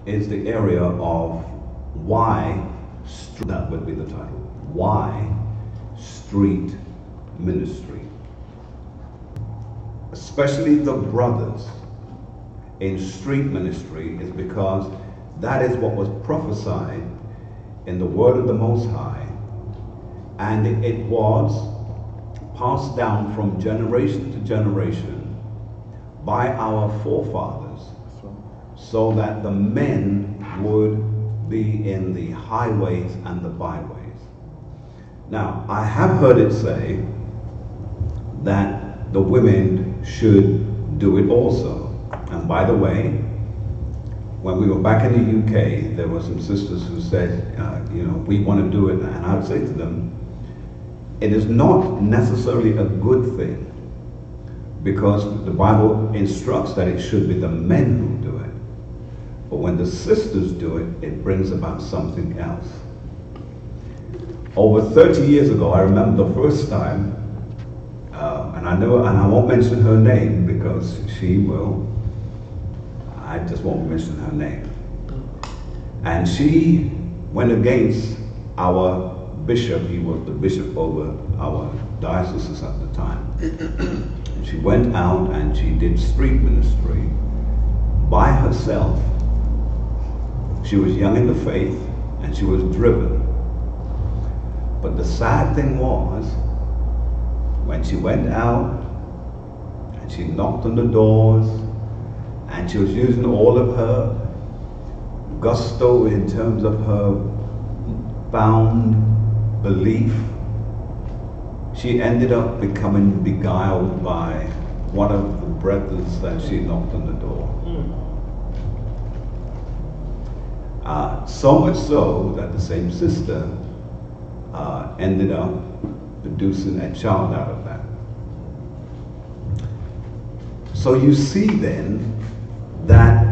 is the area of why, that would be the title, why street ministry. Especially the brothers in street ministry, is because that is what was prophesied in the word of the Most High, and it was passed down from generation to generation by our forefathers, so that the men would be in the highways and the byways. Now, I have heard it say that the women should do it also. And by the way, when we were back in the UK, there were some sisters who said, we want to do it. And I would say to them, it is not necessarily a good thing, because the Bible instructs that it should be the men who do it. But when the sisters do it, it brings about something else. Over 30 years ago, I remember the first time, and I won't mention her name because she will. I just won't mention her name. And she went against our bishop. He was the bishop over our diocese at the time. She went out and she did street ministry by herself. She was young in the faith and she was driven. But the sad thing was, when she went out and she knocked on the doors and she was using all of her gusto in terms of her bound belief, she ended up becoming beguiled by one of the brothers that she knocked on the door. So much so that the same sister ended up producing a child out of that. So you see then that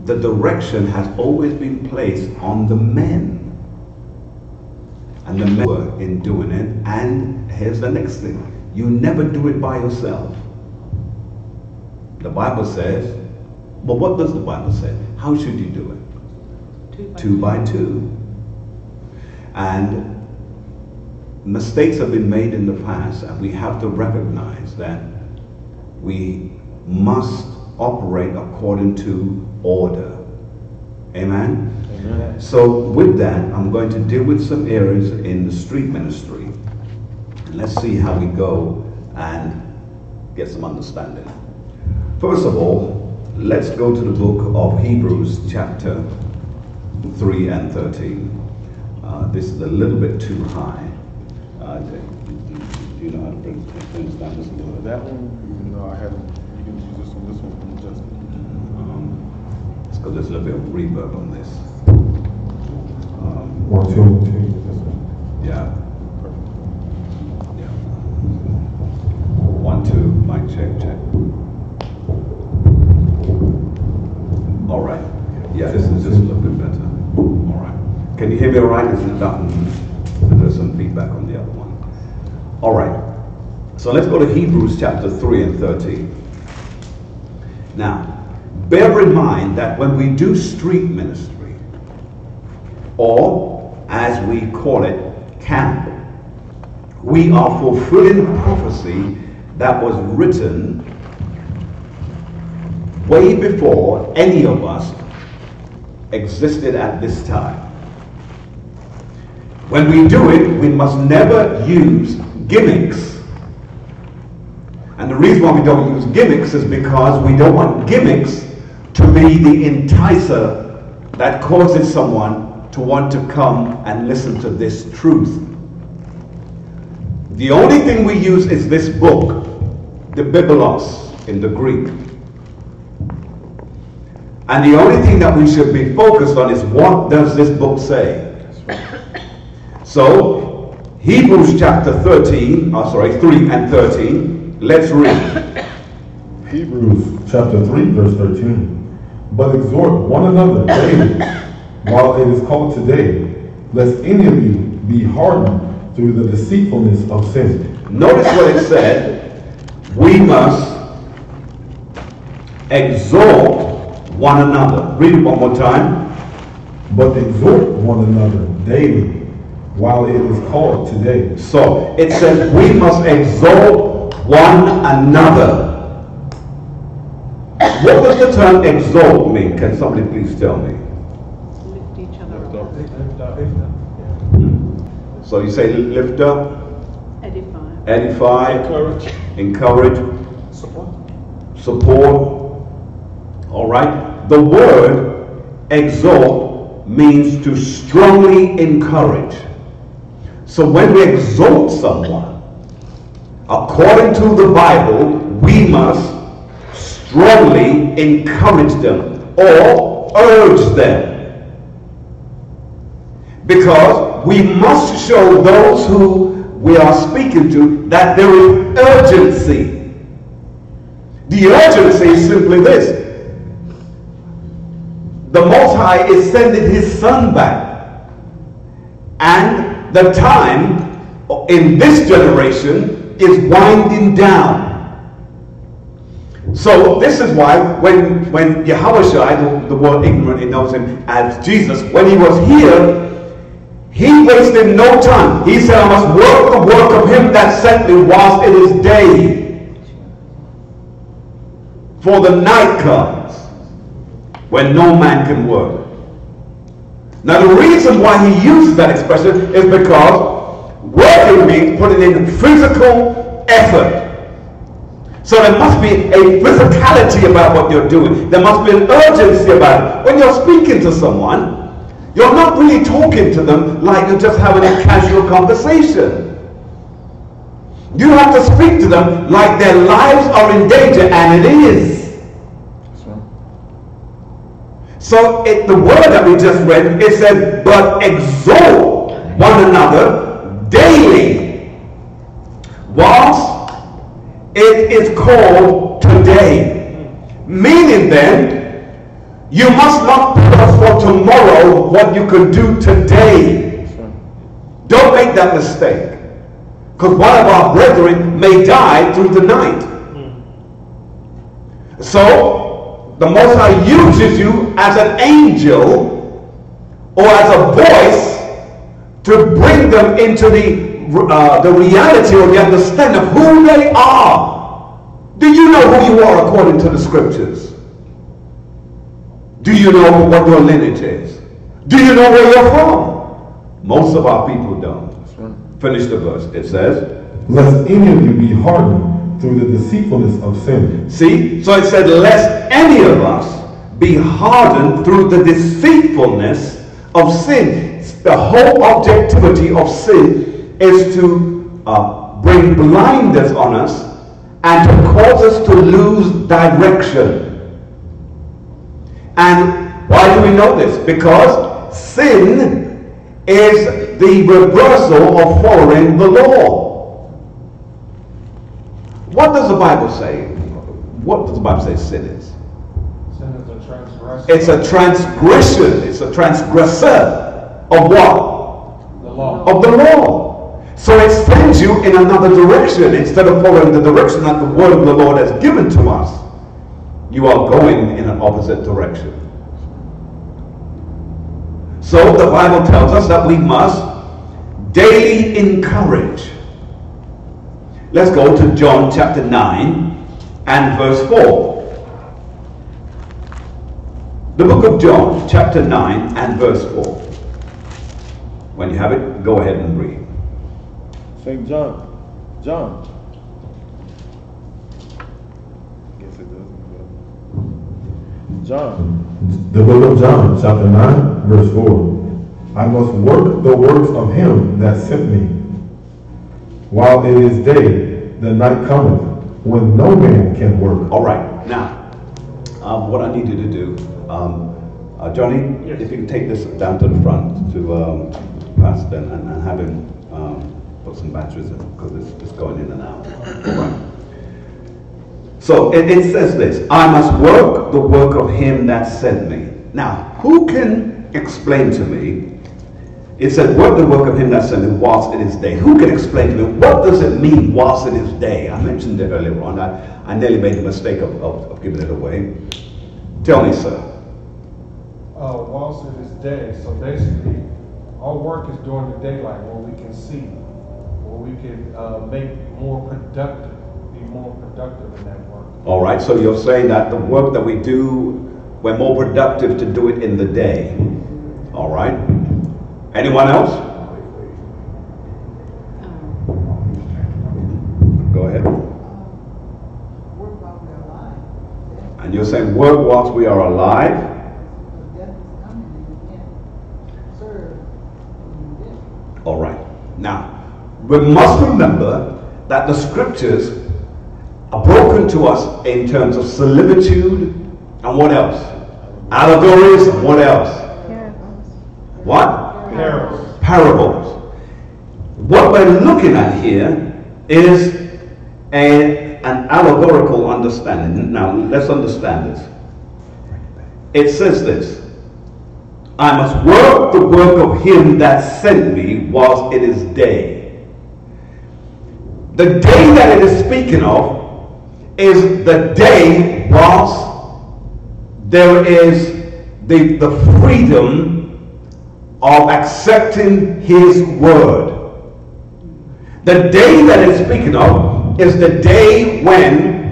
the direction has always been placed on the men. And the men were in doing it. And here's the next thing. You never do it by yourself. The Bible says, well, what does the Bible say? How should you do it? Two by two. And mistakes have been made in the past, and we have to recognize that we must operate according to order. Amen? Amen. So with that, I'm going to deal with some areas in the street ministry. And let's see how we go and get some understanding. First of all, let's go to the book of Hebrews chapter 3 and 13. This is a little bit too high. Do you know how to bring things down just a little bit? That one? No, I haven't. You can use this one. This one from Justin. Let's go. There's a little bit of reverb on this. 1, 2, 2. Yeah. Yeah. 1, 2. Mic check. All right. Yeah, this is just a little bit better. All right. Can you hear me all right? There's some feedback on the other one. All right. So let's go to Hebrews chapter 3 and 13. Now, bear in mind that when we do street ministry, or as we call it, camp, we are fulfilling prophecy that was written way before any of us existed at this time. When we do it, we must never use gimmicks. And the reason why we don't use gimmicks is because we don't want gimmicks to be the enticer that causes someone to want to come and listen to this truth. The only thing we use is this book, the Biblos in the Greek. And the only thing that we should be focused on is, what does this book say? So, Hebrews chapter 3 and 13, let's read. Hebrews chapter 3, verse 13. But exhort one another daily, while it is called today, lest any of you be hardened through the deceitfulness of sin. Notice what it said. We must exhort one another. Read it one more time. But exhort one another daily, while it is called today. So it says we must exalt one another. What does the term exalt mean? Can somebody please tell me? Lift each other up. So you say lift up, edify, encourage, support. All right. The word exalt means to strongly encourage. So when we exalt someone, according to the Bible, we must strongly encourage them or urge them. Because we must show those who we are speaking to that there is urgency. The urgency is simply this. The Most High is sending his Son back. And the time in this generation is winding down. So this is why when Yahushua, the word ignorant, it knows him as Jesus, when he was here, he wasted no time. He said, I must work the work of him that sent me whilst it is day. For the night comes when no man can work. Now the reason why he uses that expression is because working means putting in physical effort. So there must be a physicality about what you're doing. There must be an urgency about it. When you're speaking to someone, you're not really talking to them like you're just having a casual conversation. You have to speak to them like their lives are in danger, and it is. So the word that we just read, it said, but exhort one another daily, whilst it is called today. Meaning then, you must not put off for tomorrow what you can do today. Don't make that mistake. Because one of our brethren may die through the night. So, the Most High uses you as an angel or as a voice to bring them into the reality or the understanding of who they are. Do you know who you are according to the scriptures? Do you know what your lineage is? Do you know where you're from? Most of our people don't. Finish the verse. It says, lest any of you be hardened through the deceitfulness of sin. See? So it said, lest any of us be hardened through the deceitfulness of sin. The whole objectivity of sin is to bring blinders on us and to cause us to lose direction. And why do we know this? Because sin is the reversal of following the law. What does the Bible say? What does the Bible say sin is? Sin is a transgression. It's a transgression. It's a transgressor of what? The law. Of the law. So it sends you in another direction. Instead of following the direction that the word of the Lord has given to us, you are going in an opposite direction. So the Bible tells us that we must daily encourage. Let's go to John chapter 9 and verse 4. The book of John chapter 9 and verse 4. When you have it, go ahead and read. St. John. Guess it doesn't. John. The book of John, chapter 9, verse 4. I must work the works of him that sent me. While it is day, the night cometh, when no man can work. All right. Now, what I need you to do, Johnny, yes. If you can take this down to the front to Pastor and have him put some batteries in, because it's going in and out. All right. So it says this, I must work the work of him that sent me. Now, who can explain to me? It said, work the work of him that sent me whilst it is day. Who can explain to me, what does it mean whilst it is day? I mentioned it earlier on. I nearly made the mistake of giving it away. Tell me, sir. most of this day. So basically, our work is during the daylight where we can see, where we can make more productive, be more productive in that work. All right, so you're saying that the work that we do, we're more productive to do it in the day. All right. Anyone else? Go ahead. And you're saying work whilst we are alive? All right. Now, we must remember that the scriptures are broken to us in terms of similitude and what else? Allegories and what else? Parables. What? Parables. Parables. What we're looking at here is an allegorical understanding. Now, let's understand this. It says this: I must work the work of him that sent me whilst it is day. The day that it is speaking of is the day whilst there is the freedom of accepting his word. The day that it is speaking of is the day when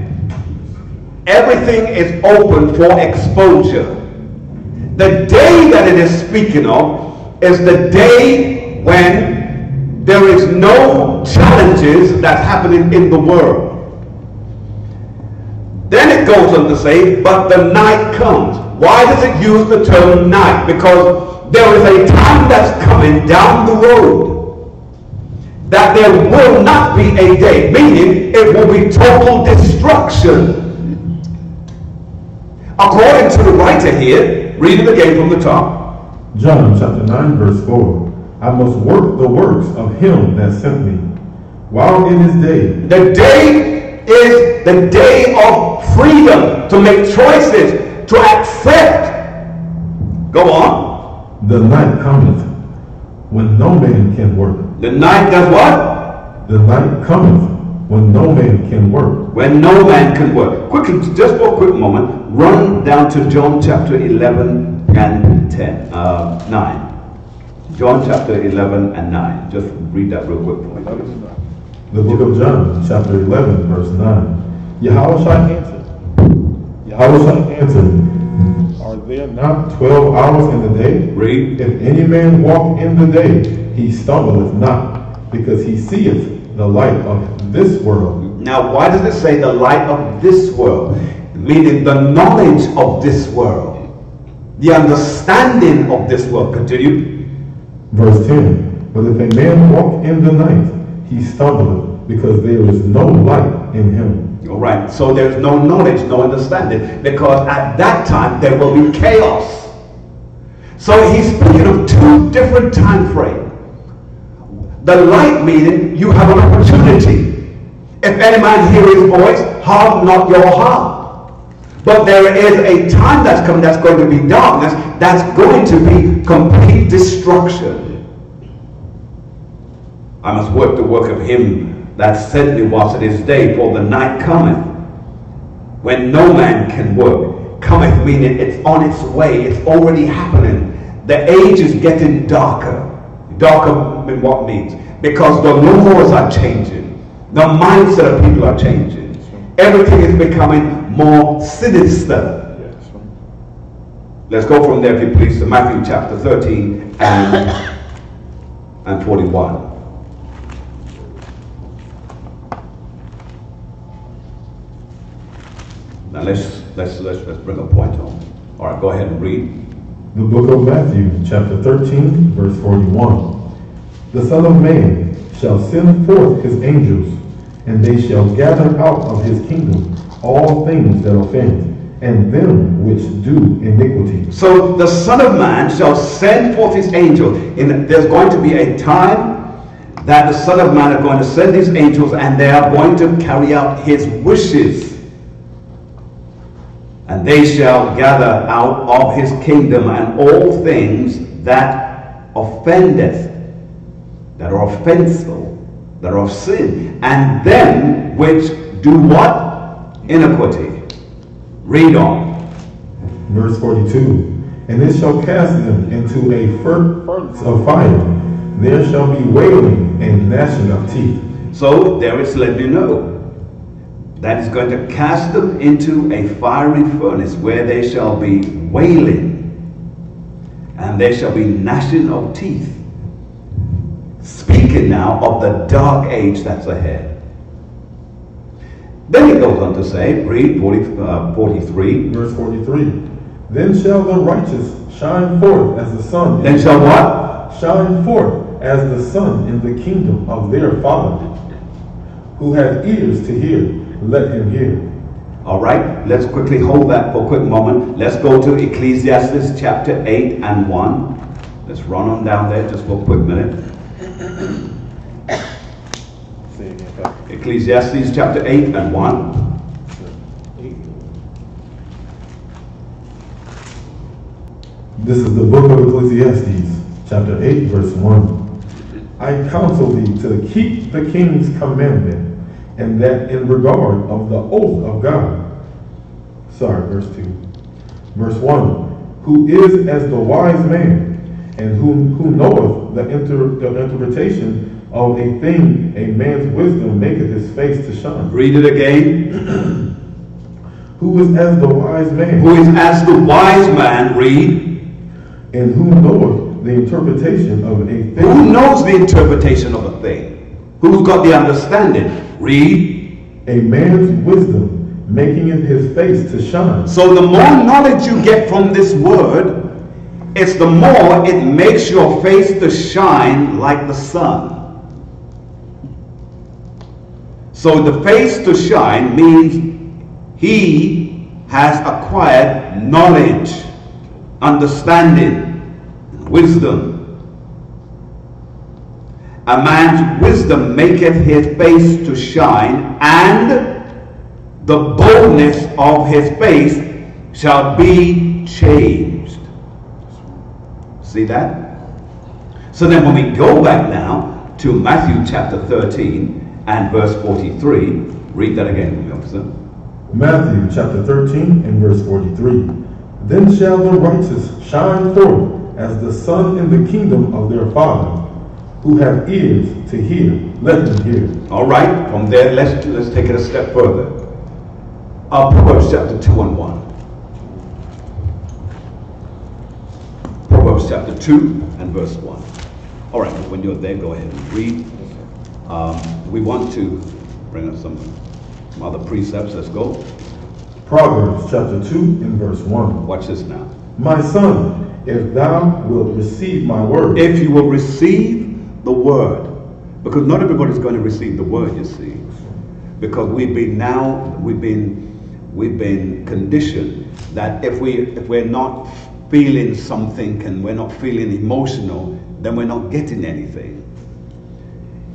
everything is open for exposure. The day that it is speaking of is the day when there is no challenges that's happening in the world. Then it goes on to say, but the night comes. Why does it use the term night? Because there is a time that's coming down the road that there will not be a day, meaning it will be total destruction. According to the writer here, read it again from the top. John chapter 9 verse 4. I must work the works of him that sent me, while it is day. The day is the day of freedom to make choices, to accept. Go on. The night cometh, when no man can work. The night does what? The night cometh, when no man can work. When no man can work. Quickly, just for a quick moment, run down to John chapter 11 and 9. John chapter 11 and 9. Just read that real quick for me. The book of John, chapter 11, verse 9. Yahushua answered, are there not 12 hours in the day? Read. If any man walk in the day, he stumbleth not, because he seeth the light of this world. Now, why does it say the light of this world? Meaning the knowledge of this world. The understanding of this world. Continue. Verse 10. But if a man walk in the night, he stumbleth, because there is no light in him. All right, so there's no knowledge, no understanding, because at that time there will be chaos. So he's speaking of two different time frames. The light meaning you have an opportunity. If any man hear his voice, harden not your heart. But there is a time that's coming that's going to be darkness, that's going to be complete destruction. I must work the work of him that sent me whilst it is day, for the night cometh when no man can work. Cometh meaning it's on its way, it's already happening. The age is getting darker. Darker in what means? Because the laws are changing. The mindset of people are changing. Everything is becoming more sinister. Let's go from there, if you please, to Matthew chapter 13 and 41. Now let's bring a point home. All right, go ahead and read. The book of Matthew, chapter 13, verse 41. The Son of Man shall send forth his angels, and they shall gather out of his kingdom all things that offend, and them which do iniquity. So the Son of Man shall send forth his angels. There's going to be a time that the Son of Man is going to send his angels, and they are going to carry out his wishes. And they shall gather out of his kingdom and all things that offendeth, that are offensive, that are of sin, and them which do what? Iniquity. Read on. Verse 42. and it shall cast them into a furnace of fire. There shall be wailing and gnashing of teeth. So there it's letting you know that is going to cast them into a fiery furnace where they shall be wailing and there shall be gnashing of teeth. Speaking now of the dark age that's ahead. Then he goes on to say, read 43. Verse 43. Then shall the righteous shine forth as the sun. Then shall what? Shine forth as the sun in the kingdom of their Father. Who hath ears to hear, let him hear. All right, let's quickly hold that for a quick moment. Let's go to Ecclesiastes chapter 8 and 1. Let's run on down there just for a quick minute. Ecclesiastes chapter 8 and 1. This is the book of Ecclesiastes, chapter 8, verse 1. I counsel thee to keep the king's commandment, and that in regard of the oath of God. Sorry, verse 2. Verse 1. Who is as the wise man, and who knoweth the interpretation of a thing, a man's wisdom maketh his face to shine. Read it again. Who is as the wise man. Who is as the wise man, read. And who knoweth the interpretation of a thing. Who knows the interpretation of a thing? Who's got the understanding? Read. A man's wisdom making his face to shine. So the more knowledge you get from this word, it's the more it makes your face to shine like the sun. So the face to shine means he has acquired knowledge, understanding, wisdom. A man's wisdom maketh his face to shine, and the boldness of his face shall be changed. See that? So then when we go back now to Matthew chapter 13 and verse 43, read that again for me, officer. Matthew chapter 13 and verse 43. Then shall the righteous shine forth as the sun in the kingdom of their Father. Who have ears to hear, let them hear. All right, from there, let's take it a step further. Proverbs chapter 2 and 1. Proverbs chapter 2 and verse 1. All right, when you're there, go ahead and read. We want to bring up some other precepts. Let's go. Proverbs chapter 2 and verse 1. Watch this now. My son, if thou wilt receive my word. If you will receive the word, because not everybody's going to receive the word, you see, because we've been conditioned that if we're not feeling something and we're not feeling emotional, then we're not getting anything.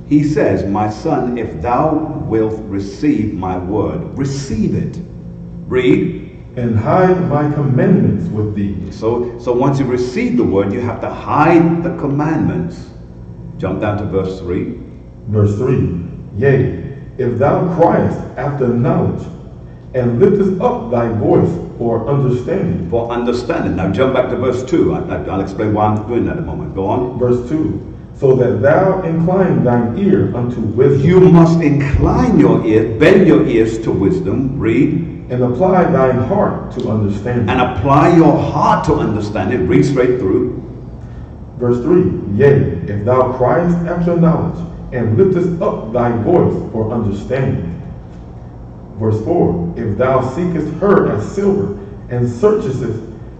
He says, my son, if thou wilt receive my word, receive it. Read. And hide my commandments with thee. So once you receive the word, you have to hide the commandments. Jump down to verse 3. Verse 3. Yea, if thou criest after knowledge, and liftest up thy voice for understanding. For understanding. Now jump back to verse 2. I'll explain why I'm doing that in a moment. Go on. Verse 2. So that thou incline thine ear unto wisdom. You must incline your ear, bend your ears to wisdom. Read. And apply thine heart to understanding. And apply your heart to understanding. Read straight through. Verse 3. Yea, if thou criest after knowledge, and liftest up thy voice for understanding. Verse 4. If thou seekest her as silver, and searchest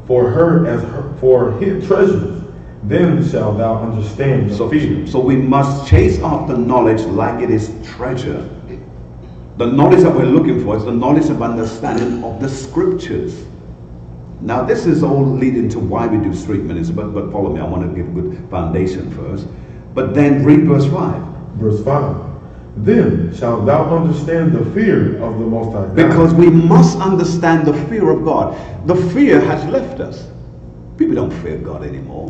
for her as for hid treasures, then shalt thou understand the fear. So we must chase after knowledge like it is treasure. The knowledge that we're looking for is the knowledge of understanding of the scriptures. Now this is all leading to why we do street ministry, but follow me, I want to give a good foundation first. But then read verse 5. Verse 5. Then shalt thou understand the fear of the Most High God. Because we must understand the fear of God. The fear has left us. People don't fear God anymore.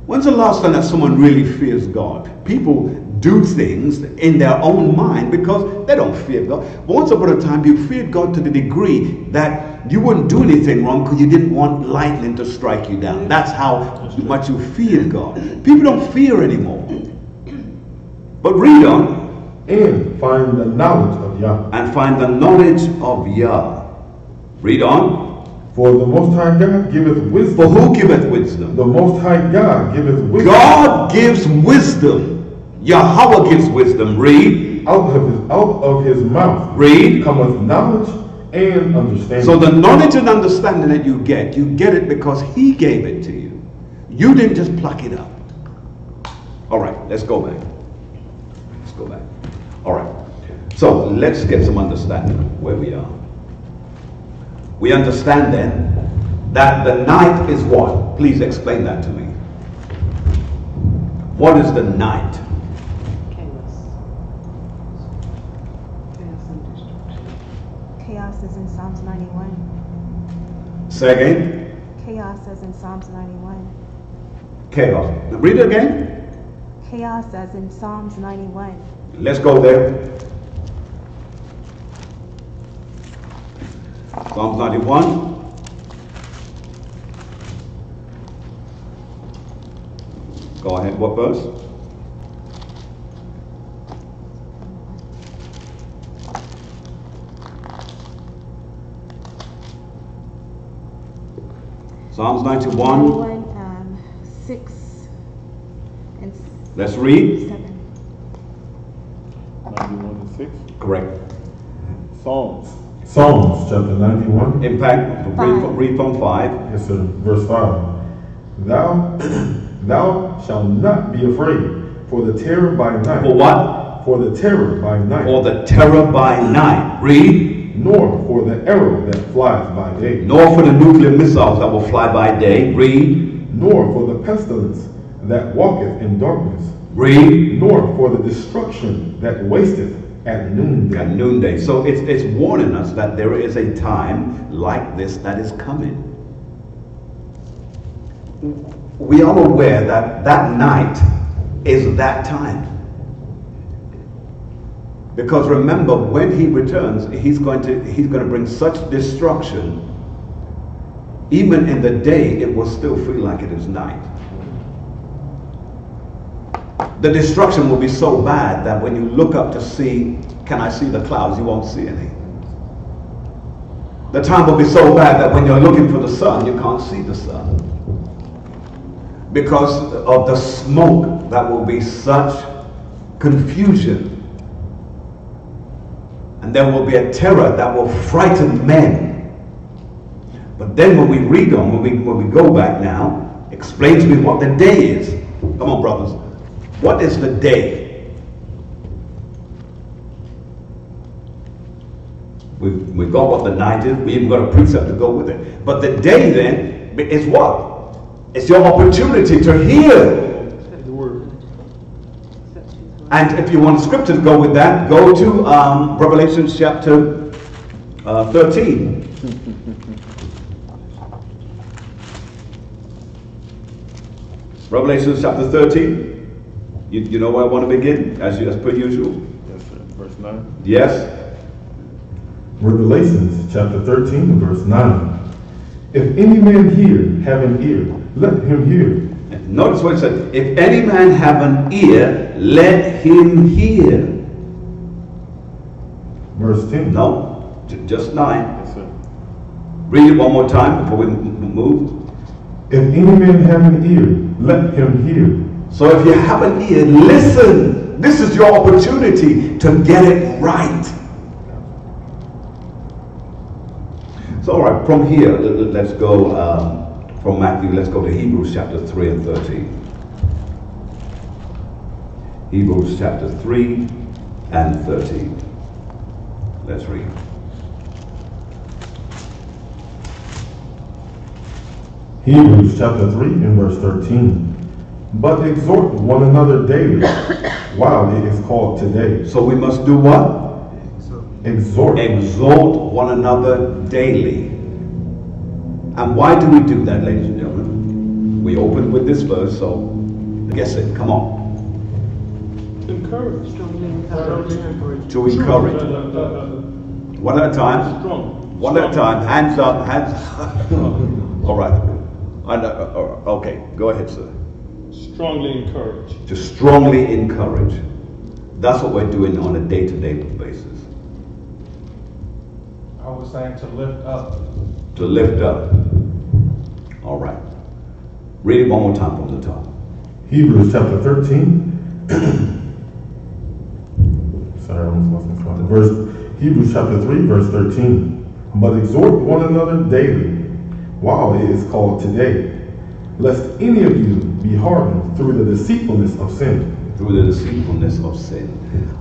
When's the last time that someone really fears God? People do things in their own mind because they don't fear God. But once upon a time, you feared God to the degree that that you wouldn't do anything wrong because you didn't want lightning to strike you down. That's how much you fear God. People don't fear anymore. But read on. And find the knowledge of Yah. And find the knowledge of Yah. Read on. For the Most High God giveth wisdom. For who giveth wisdom? The Most High God giveth wisdom. God gives wisdom. Yahweh gives wisdom. Read. Out of his mouth. Read. Cometh knowledge and understanding. So the knowledge and understanding that you get it because he gave it to you. You didn't just pluck it up. All right, let's go back. Let's go back. All right. So let's get some understanding of where we are. We understand then that the night is what? Please explain that to me. What is the night? Chaos is in Psalms 91. Say again. Chaos as in Psalms 91. Chaos. Read it again. Chaos as in Psalms 91. Let's go there. Psalms 91. Go ahead. What verse? Psalms 91. 6 and Let's read. 7. 91 and 6. Correct. Psalms. Psalms chapter 91. Impact. Read from 5. Yes, sir. Verse 5. Thou shalt not be afraid for the terror by night. For what? For the terror by night. For the terror by night. Read. Nor for the arrow that flies by day. Nor for the nuclear missiles that will fly by day. Read. Nor for the pestilence that walketh in darkness. Read. Nor for the destruction that wasteth at noonday. At noonday. So it's warning us that there is a time like this that is coming. We are aware that that night is that time. Because remember, when he returns, he's going to bring such destruction. Even in the day, it will still feel like it is night. The destruction will be so bad that when you look up to see, can I see the clouds, you won't see any. The time will be so bad that when you're looking for the sun, you can't see the sun. Because of the smoke, that will be such confusion. And there will be a terror that will frighten men. But then when we read on, when we go back now, explain to me what the day is. Come on, brothers. What is the day? We've got what the night is. We even got a precept to go with it. But the day then is what? It's your opportunity to hear. The word. And if you want scripture to go with that, go to Revelation chapter 13. Revelation chapter 13. You know where I want to begin, as per usual? Yes, sir. Verse 9. Yes? Revelations chapter 13 and verse 9. If any man here have an ear, let him hear. Notice what it said. If any man have an ear, let him hear. Verse 10. No, just 9. Yes, sir. Read it one more time before we move. If any man have an ear, let him hear. So if you have an ear, listen. This is your opportunity to get it right. So all right, from here, let's go from Matthew, let's go to Hebrews chapter 3 and 13. Hebrews chapter 3 and 13. Let's read. Hebrews chapter 3 and verse 13. But exhort one another daily, while it is called today. So we must do what? Exhort. Exhort one another daily. And why do we do that, ladies and gentlemen? We open with this verse, so guess it. Come on. Encourage. Strongly encouraged. To encourage. One at a time. Strong. One at a time. Hands up. Hands up. All right. Okay. Go ahead, sir. Strongly encourage. To strongly encourage. That's what we're doing on a day-to-day basis. I was saying to lift up. To lift up. All right. Read it one more time from the top. Hebrews chapter 13. Sorry, I almost lost my spot. Hebrews chapter 3, verse 13. But exhort one another daily, while it is called today, lest any of you be hardened through the deceitfulness of sin. Through the deceitfulness of sin.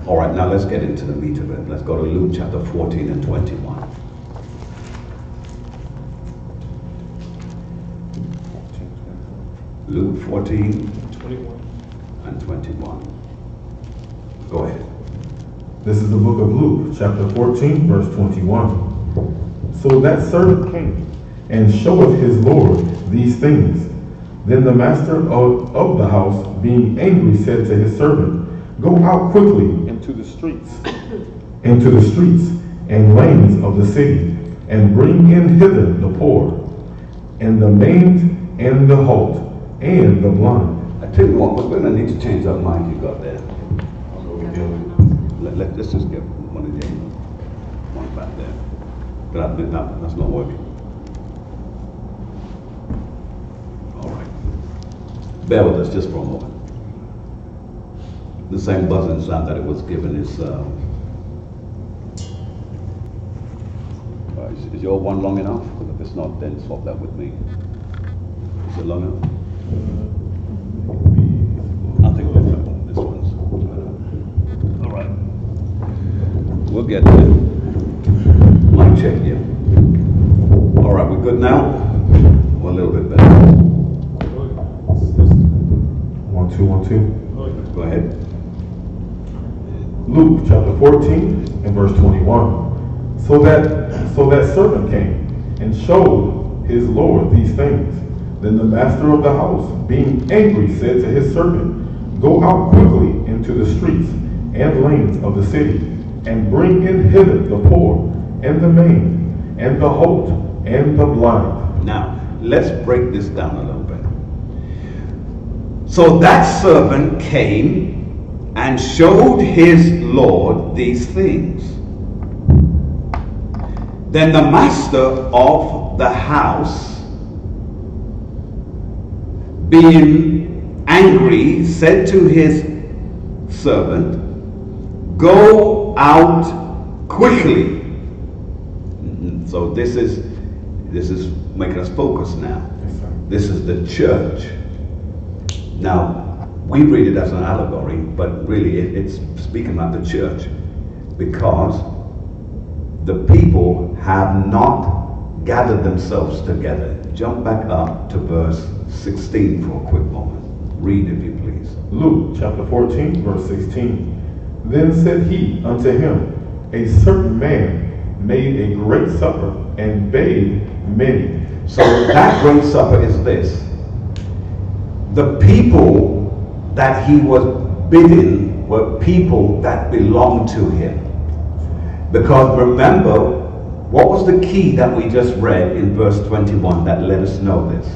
All right, now let's get into the meat of it. Let's go to Luke chapter 14 and 21. Luke 14 21 and 21. Go ahead. This is the book of Luke, chapter 14, verse 21. So that servant came and showed his Lord these things. Then the master of the house, being angry, said to his servant, Go out quickly into the streets and lanes of the city, and bring in hither the poor, and the maimed, and the halt, and the blind. I tell you what, we're going to need to change that mic you got there. Let's just get one of the one back there. That's not working. All right. Bear with us just for a moment. The same buzzing sound that it was given is your one long enough? Because if it's not, then swap that with me. Is it long enough? I think this one's. All right. We'll get there. Mic check here. All right, we're good now? Or a little bit better? 1, 2, 1, 2. Go ahead. Luke chapter 14 and verse 21. So that servant came and showed his Lord these things. Then the master of the house, being angry, said to his servant, Go out quickly into the streets and lanes of the city, and bring in hither the poor, and the maimed, and the halt, and the blind. Now, let's break this down a little bit. So that servant came and showed his Lord these things. Then the master of the house, being angry, said to his servant, Go out quickly. So this is making us focus now. This is the church. Now, we read it as an allegory, but really it's speaking about the church, because the people have not gathered themselves together. Jump back up to verse 16 for a quick moment. Read, if you please. Luke chapter 14, verse 16. Then said he unto him, A certain man made a great supper, and bade many. So that great supper is this. The people that he was bidding were people that belonged to him. Because remember, what was the key that we just read in verse 21 that let us know this?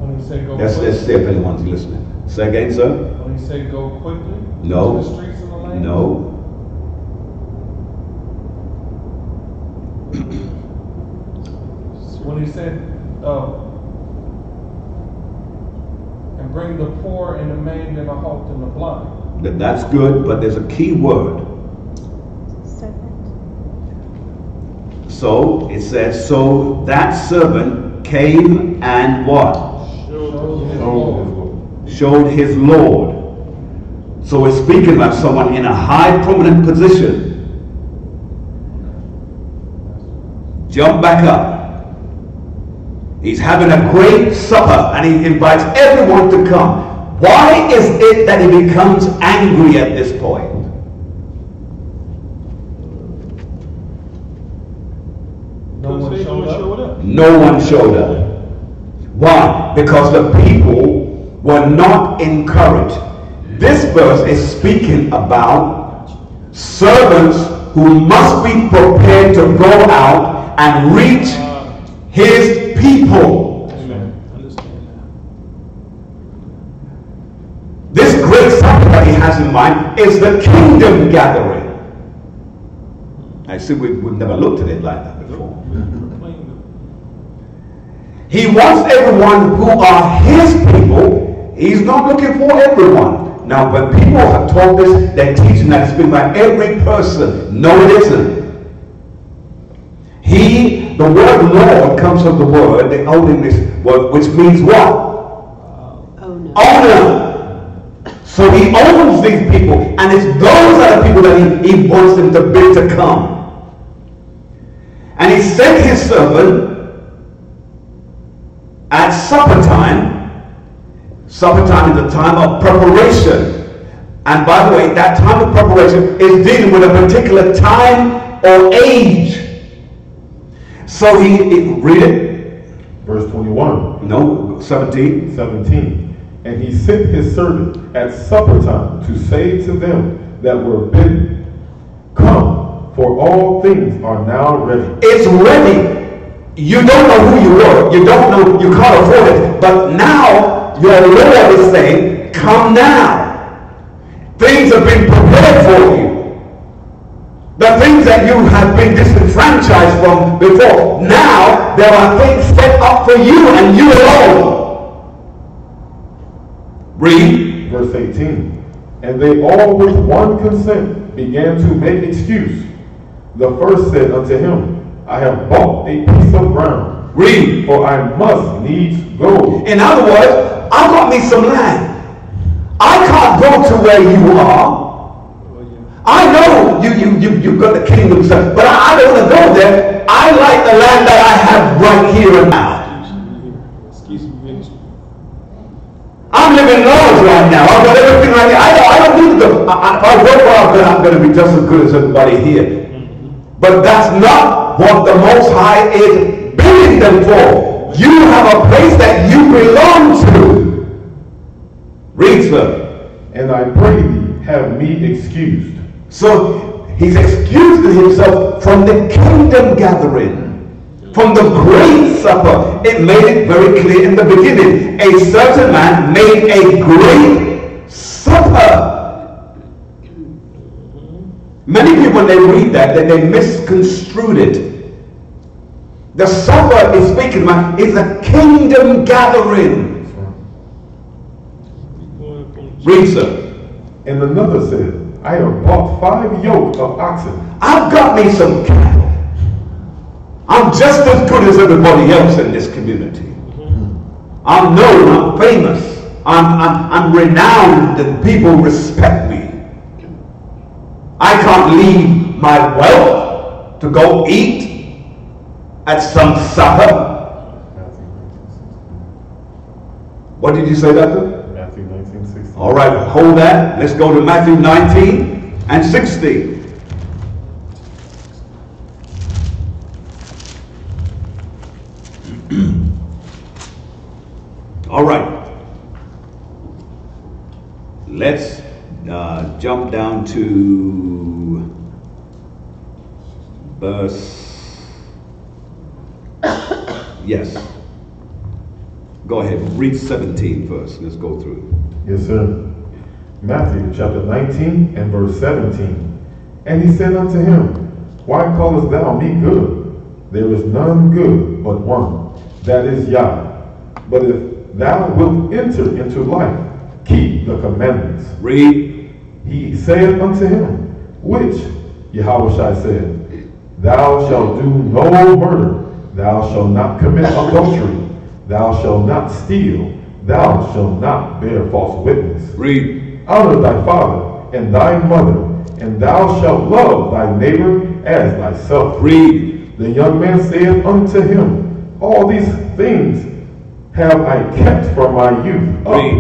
When he said go Let's see if anyone's listening. Say again, sir? When he said go quickly No. to the streets of the land? No. When he said, and bring the poor and the maimed and the halt and the blind. That's good, but there's a key word. Servant. So it says, so that servant came and what? Showed his Lord. So we're speaking about someone in a high prominent position. Jump back up. He's having a great supper and he invites everyone to come. Why is it that he becomes angry at this point? No one showed up. No one showed up. Why? Because the people were not encouraged. This verse is speaking about servants who must be prepared to go out and reach his people. Amen. Understand that. This great supper that he has in mind is the kingdom gathering. I see we've never looked at it like that before. He wants everyone who are his people. He's not looking for everyone. Now, when people have taught this, they're teaching that it's been by every person. No, it isn't. The word Lord comes from the word, the Old English word, which means what? Owner. So he owns these people, and it's those are the people that he wants them to bid to come. And he sent his servant at supper time. Supper time is the time of preparation. And by the way, that time of preparation is dealing with a particular time or age. So he read it. Verse 21. No, 17. 17. And he sent his servant at supper time to say to them that were bidden, come, for all things are now ready. It's ready. You don't know who you were. You don't know, you can't afford it. But now your Lord is saying, come now. Things have been prepared for you. The things that you have been disenfranchised from before, now there are things set up for you and you alone. Read. Verse 18. And they all with one consent began to make excuse. The first said unto him, I have bought a piece of ground. Read. For I must needs go. In other words, I got me some land. I can't go to where you are. I know you've got the kingdom stuff, but I don't want to go there. I like the land that I have right here and now. I'm living large right now. I've got everything right here. I don't need to go. If I work hard, I'm going to be just as good as everybody here. But that's not what the Most High is bidding them for. You have a place that you belong to. Read, sir. And I pray thee, have me excused. So he's excusing himself from the kingdom gathering, from the great supper. It made it very clear in the beginning. A certain man made a great supper. Many people, when they read that, they misconstrued it. The supper is speaking about is a kingdom gathering. Read, sir. And another said, I have bought 5 yoke of oxen. I've got me some cattle. I'm just as good as everybody else in this community. I'm known, I'm famous, I'm renowned, and people respect me. I can't leave my wealth to go eat at some supper. What did you say, Doctor? Matthew 19:16. All right, hold that. Let's go to Matthew 19 and 16. All right. Let's jump down to verse. Yes. Go ahead. Read 17 first. Let's go through. Yes, sir. Matthew chapter 19 and verse 17. And he said unto him, Why callest thou me good? There is none good but one, that is Yah. But if thou wilt enter into life, keep the commandments. Read. He saith unto him, which? Yahushua said, Thou shalt do no murder, thou shalt not commit adultery, thou shalt not steal, thou shalt not bear false witness. Read. Honor thy father and thy mother, and thou shalt love thy neighbor as thyself. Read. The young man saith unto him, All these things have I kept from my youth up. Read.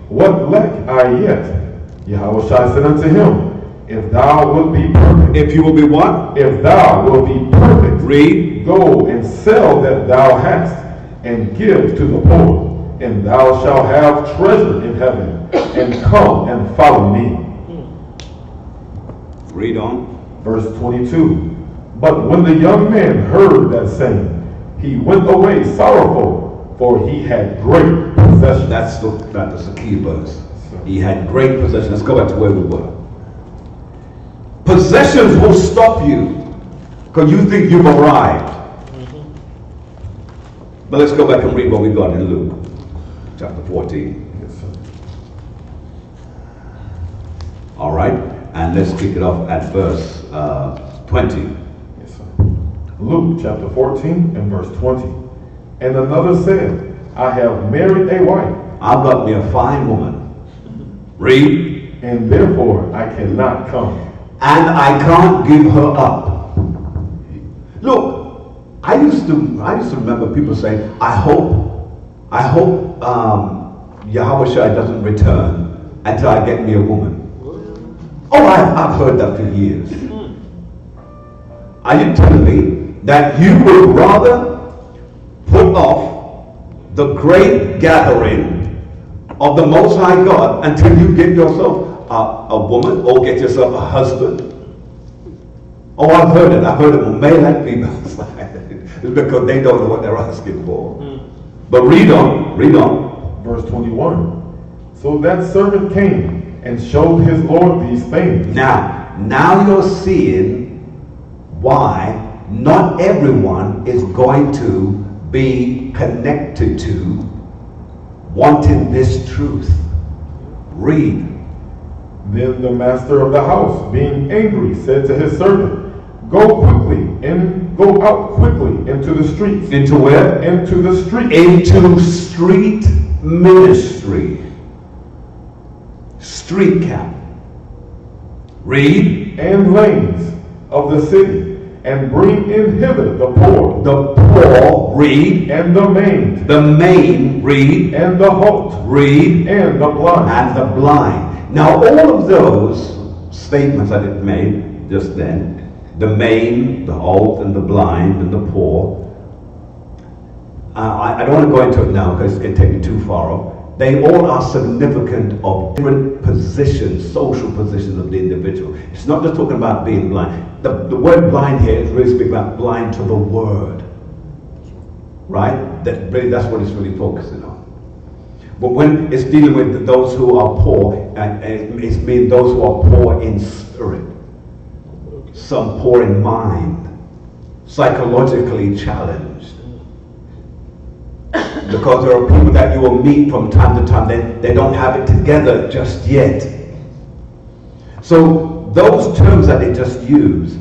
What lack I yet? Yahushua said unto him, If thou wilt be perfect. If you will be what? If thou wilt be perfect. Read. Go and sell that thou hast, and give to the poor, and thou shalt have treasure in heaven, and come and follow me. Read on. Verse 22. But when the young man heard that saying, he went away sorrowful, for he had great possessions. That's the key verse. He had great possessions. Let's go back to where we were. Possessions will stop you because you think you've arrived. But let's go back and read what we got in Luke chapter 14. Yes, sir. All right, and let's kick it off at verse 20. Yes, sir. Luke chapter 14 and verse 20. And another said, I have married a wife. I've got me a fine woman. Read. And therefore I cannot come. And I can't give her up. Look, I used to remember people saying, I hope Yahweh Shai doesn't return until I get me a woman. Oh, I've heard that for years. Are you telling me that you would rather put off the great gathering of the Most High God until you get yourself a woman or get yourself a husband? Oh, I've heard it on male and female side. It's because they don't know what they're asking for. But read on. Verse 21. So that servant came and showed his Lord these things. Now you're seeing why not everyone is going to be connected to wanting this truth. Read. Then the master of the house, being angry, said to his servant, Go out quickly into the streets. Into where? Into the streets. Into street ministry. Street camp. Read. And lanes of the city, and bring in hither the poor. The poor. Read. And the maimed. The maimed. Read. And the halt. Read. And the blind. And the blind. Now all of those statements that it made just then, the maimed, the halt, and the blind, and the poor, I don't want to go into it now because it can take me too far off. They all are significant of different positions, social positions of the individual. It's not just talking about being blind. The word blind here is really speaking about blind to the word. Right? That's what it's really focusing on. But when it's dealing with those who are poor, it's mean those who are poor in spirit, some poor in mind, psychologically challenged. Because there are people that you will meet from time to time, they don't have it together just yet. So those terms that they just use,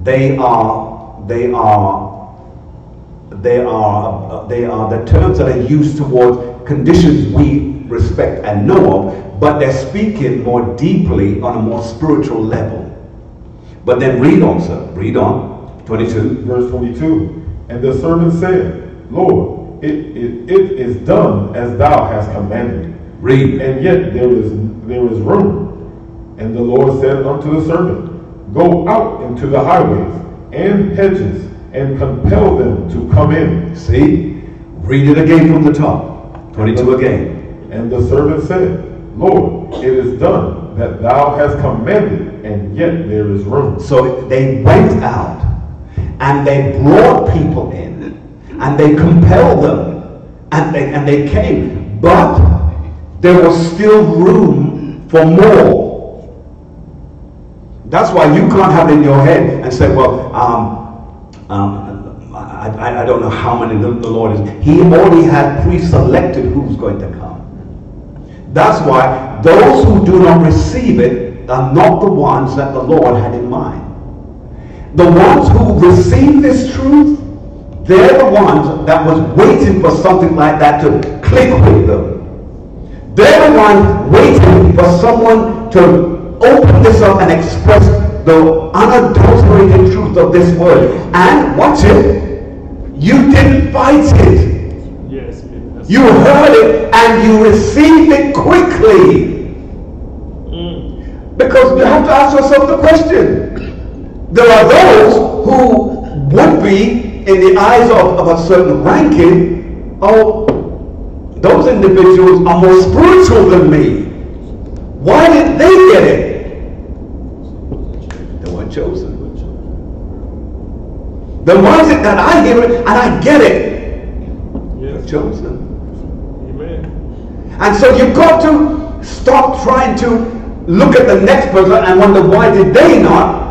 they are the terms that are used towards conditions we respect and know of, but they're speaking more deeply on a more spiritual level. But then read on, sir. Read on. 22. Verse 22. And the servant said, Lord, it is done as thou hast commanded. Read. And yet there is room. And the Lord said unto the servant, Go out into the highways and hedges, and compel them to come in. See? Read it again from the top. 22 again. And the servant said, Lord, it is done that thou hast commanded, and yet there is room. So they went out, and they brought people in, and they compelled them, and they came. But there was still room for more. That's why you can't have it in your head and say, well, I don't know how many the Lord is. He already had pre-selected who's going to come. That's why those who do not receive it are not the ones that the Lord had in mind. The ones who receive this truth, they're the ones that was waiting for something like that to click with them. They're the ones waiting for someone to open this up and express the unadulterated truth of this word. And watch it. You didn't fight it. Yes. You heard it and you received it quickly. Because you have to ask yourself the question. There are those who would be, in the eyes of a certain ranking, oh, those individuals are more spiritual than me. Why did they get it? They weren't chosen. Then why is it that I hear it and I get it? Yes. You're chosen. Amen. And so you've got to stop trying to look at the next person and wonder why did they not?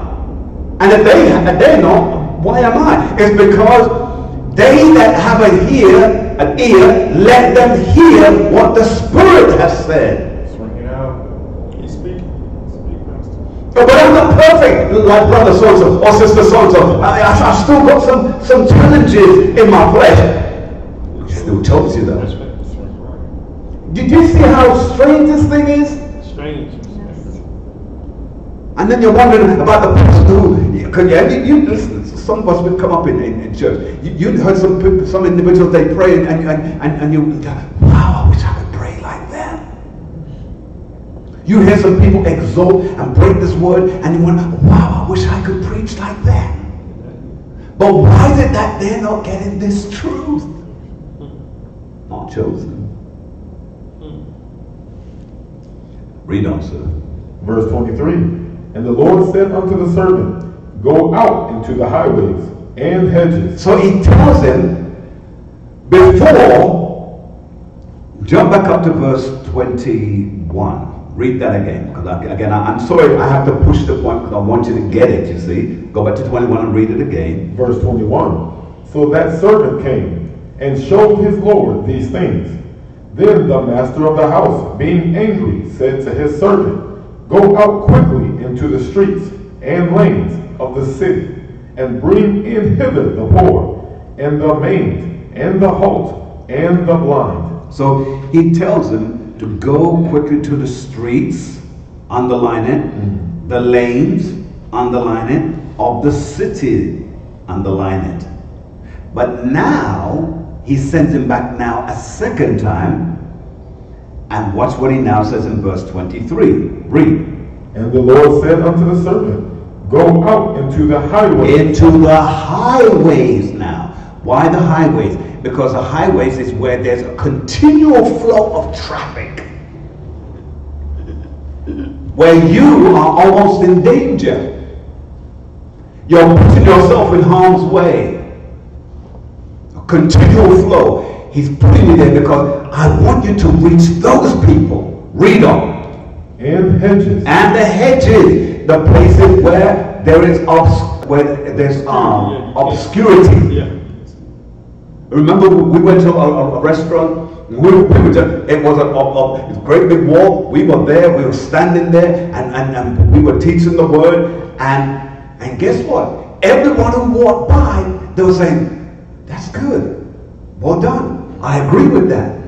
And if they're not, why am I? It's because they that have an ear, let them hear what the Spirit has said. Bring it out. He's speaking. Speak, Master. But I'm not perfect like brother so-and-so or sister so-and-so. I've still got some challenges in my flesh. He still tells you That's that. right. That's right. Did you see how strange this thing is? Strange. And then you're wondering about the person who, because you listen, some of us would come up in church. You heard some people, some individuals, they pray and you, wow, I wish I could pray like them. You hear some people exalt and break this word and you wonder, wow, I wish I could preach like them. But why is it that they're not getting this truth? Not chosen. Read on, sir. Verse 23. And the Lord said unto the servant, Go out into the highways and hedges. So he tells him before, jump back up to verse 21. Read that again. Because I'm sorry, I have to push the point because I want you to get it, you see. Go back to 21 and read it again. Verse 21. So that servant came and showed his Lord these things. Then the master of the house, being angry, said to his servant, Go out quickly into the streets and lanes of the city, and bring in hither the poor, and the maimed, and the halt, and the blind. So he tells him to go quickly to the streets, underline it, the lanes, underline it, of the city, underline it. But now, he sends him back now a second time, and watch what he now says in verse 23. Read. And the Lord said unto the servant, Go out into the highways. Into the highways now. Why the highways? Because the highways is where there's a continual flow of traffic. Where you are almost in danger. You're putting yourself in harm's way. A continual flow. He's putting you there because I want you to reach those people. Read on. And hedges. And the hedges, the places where there is obscurity. Yeah. Remember, we went to a restaurant. It was a great big wall. We were there. We were standing there, and we were teaching the word. And guess what? Everyone who walked by, they were saying, "That's good. Well done. I agree with that."